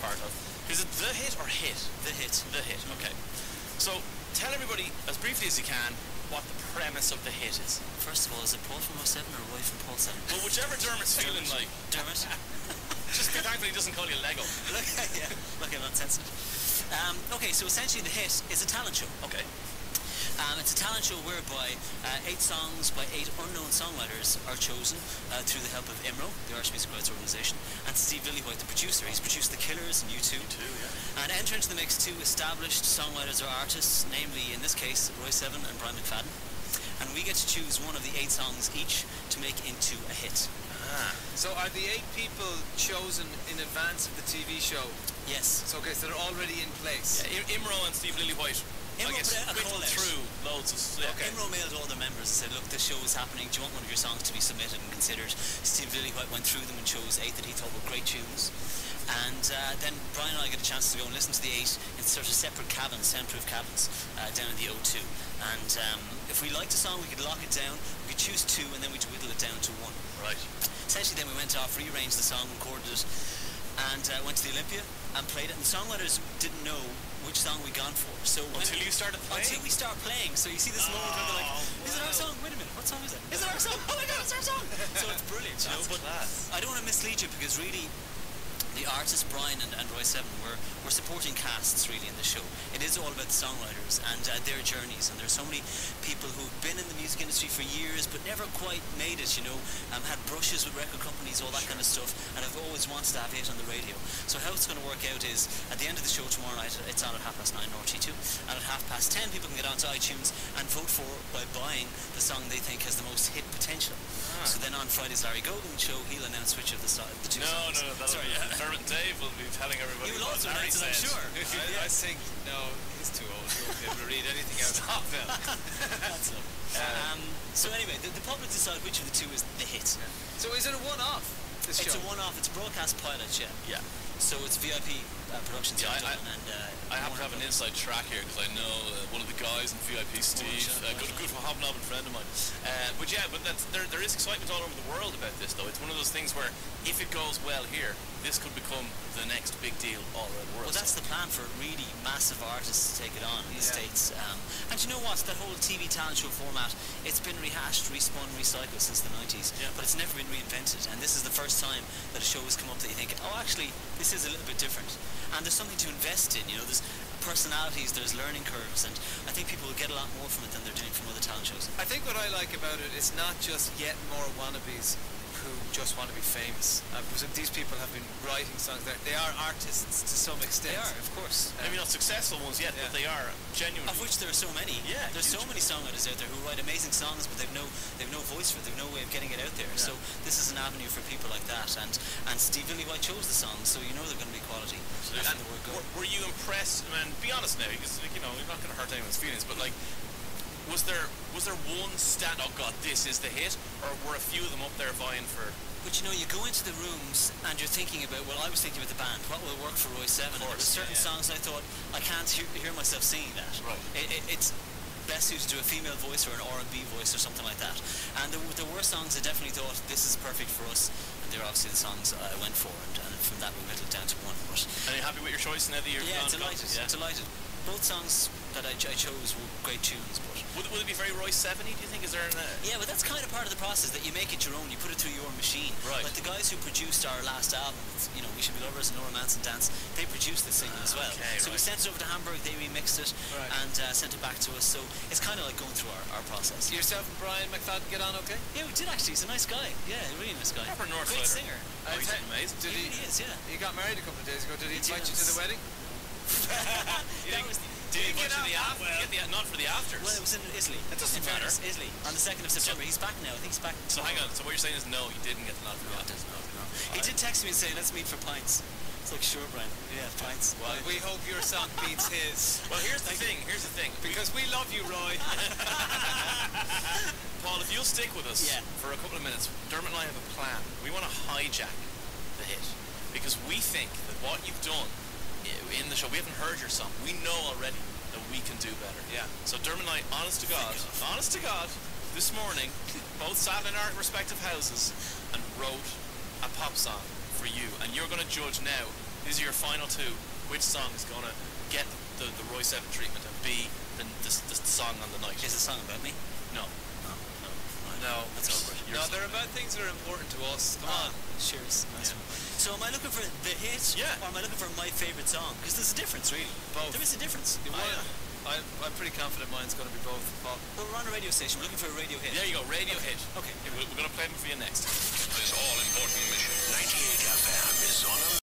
part of. Is it the hit or hit? The hit. The hit. Okay. So tell everybody as briefly as you can what the premise of the hit is. First of all, is it Paul from Royseven or Roy from Paul 7? Well, whichever Dermot's feeling like. Dermot. Just be thankful he doesn't call you Lego. Look, yeah, look, I'm not sensitive. Okay, so essentially the hit is a talent show. Okay. It's a talent show whereby 8 songs by 8 unknown songwriters are chosen through the help of IMRO, the Irish Music Rights Organisation, and Steve Lillywhite, the producer. He's produced The Killers and U2. Yeah. And enter into the mix 2 established songwriters or artists, namely, in this case, Royseven and Brian McFadden. And we get to choose one of the 8 songs each to make into a hit. So are the 8 people chosen in advance of the TV show? Yes. So, okay, so they're already in place. Yeah, IMRO and Steve Lillywhite. IMRO put a call out through loads of. Okay. IMRO mailed all their members and said, look, this show is happening, do you want one of your songs to be submitted and considered? Steve Lillywhite went through them and chose 8 that he thought were great tunes. And then Brian and I get a chance to go and listen to the 8 in sort of separate cabins, soundproof cabins, down in the O2. And if we liked a song, we could lock it down, we could choose 2, and then we'd whittle it down to 1. Right. Essentially then we went off, rearranged the song, recorded it, and went to the Olympia and played it. And the songwriters didn't know which song we'd gone for. So until you started playing? Until we start playing. So you see this moment where they're like, is it our song? Wait a minute, what song is it? Is it our song? Oh my god, it's our song! So it's brilliant, you know. But class. I don't want to mislead you, because really the artists Brian and Royseven were supporting casts really in the show. It is all about the songwriters and their journeys, and there's so many people who've been in the music industry for years but never quite made it, you know, had brushes with record companies, all that kind of stuff, and have always wanted to have it on the radio. So how it's going to work out is, at the end of the show tomorrow night, it's on at 9:30 RT2, and at 10:30 people can get onto iTunes and vote for by buying the song they think has the most hit potential. So then on Friday's Larry Gogan show, he'll announce which of the 2 songs. No, sorry, Dermot and Dave will be telling everybody. He will also Larry announce it, I'm sure. I think, no, he's too old. He won't be able to read anything out. Stop him. That's it. So anyway, the public decide which of the 2 is the hit. So is it a one-off, this show? It's a one-off. It's a broadcast pilot, yeah. So it's VIP Productions. Yeah, and I happen to have an inside track here because I know one of the guys in VIP, Steve, good hobnobbing friend of mine. But there is excitement all over the world about this, though. It's one of those things where if it goes well here, this could become the next big deal all around the world. Well, that's the plan for really massive artists to take it on in the States. And you know what? That whole TV talent show format, it's been rehashed, respun, recycled since the 90s. Yeah. But it's never been reinvented. And this is the first time that a show has come up that you think, oh, actually, this is a little bit different. And there's something to invest in, you know. There's personalities, there's learning curves, and I think people will get a lot more from it than they're doing from other talent shows. I think what I like about it is not just yet more wannabes who just want to be famous. These people have been writing songs. They are artists to some extent. They are, of course. Maybe not successful ones yet, but they are genuinely. Of which there are so many. Yeah, there's so many songwriters out there who write amazing songs, but they've no voice for it. They've no way of getting it out there. Yeah. So this is an avenue for people like that. And Steve Lillywhite chose the songs, so you know they're going to be quality. And were you impressed? I mean, be honest now, because you know you're not going to hurt anyone's feelings, but like. Was there one oh god, this is the hit, or were a few of them up there vying for? But you know, you go into the rooms and you're thinking about, well, I was thinking about the band, what will work for Royseven? There were certain songs I thought, I can't hear myself singing that. Right. It's best suited to a female voice or an R&B voice or something like that. And there were songs I definitely thought, this is perfect for us, and they're obviously the songs I went for, and from that we whittled down to 1. But are you happy with your choice now that you're delighted. Both songs that I chose were great tunes, but would it be very Royseven-y, do you think? Is there Yeah, but that's kind of part of the process, that you make it your own, you put it through your machine. Right. Like the guys who produced our last album, you know, We Should Be Lovers and No Romance and Dance, they produced this single as well. So we sent it over to Hamburg, they remixed it and sent it back to us. So it's kind of like going through our process. Yourself and Brian McFadden get on okay? Yeah, we did actually. He's a nice guy. Yeah, a really nice guy. Great singer. Oh, he's amazing. He really is, yeah. He got married a couple of days ago. Did he invite you to the wedding? Did he get not for the afters? Well, it was in Italy. It doesn't matter. Italy on the 2nd of September. He's back now. I think he's back. So hang on. So what you're saying is no, he didn't get the nod for the afters. No. He did text me and say, let's meet for pints. It's like, sure, Brian. Yeah, pints. Well, we hope your song beats his. Well, here's the thing. Because we love you, Roy. Paul, if you'll stick with us for a couple of minutes, Dermot and I have a plan. We want to hijack the hit because we think that what you've done in the show, we haven't heard your song. We know already that we can do better. Yeah. So Dermot and I, honest to God, this morning, both sat in our respective houses and wrote a pop song for you. And you're going to judge now These are your final two. Which song is going to get the Royseven treatment and be the song on the night? Is the song about me? No. No. That's over it. No, they're about things that are important to us. Come on. Cheers. Nice one. So am I looking for the hit? Yeah. Or am I looking for my favourite song? Because there's a difference, really. Both. There is a difference. I'm pretty confident mine's going to be both, Paul. Well, we're on a radio station. We're looking for a radio hit. There you go, radio hit. Okay. We're going to play them for you next. This all-important mission. 98 FM is on a